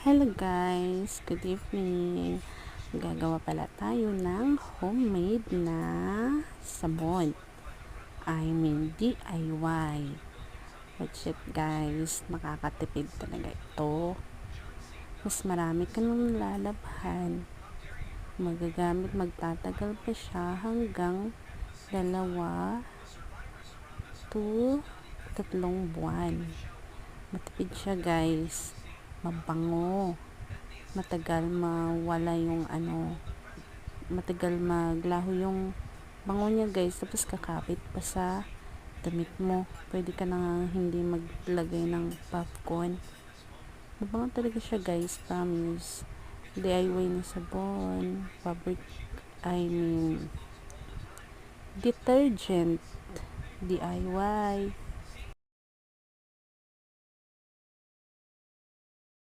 Hello guys, good evening. Gagawa pala tayo ng homemade na sabon. I mean DIY. Watch it guys, makakatipid talaga ito. Mas marami ka nang lalabhan. Magtatagal pa siya hanggang 2 to 3 buwan. Matipid siya guys. Mabango, matagal mawala yung matagal maglaho yung bango niya guys, tapos kakapit pa sa damit mo. Pwede ka na hindi maglagay ng popcorn. Mabango talaga siya guys, promise. DIY na sabon, detergent, DIY.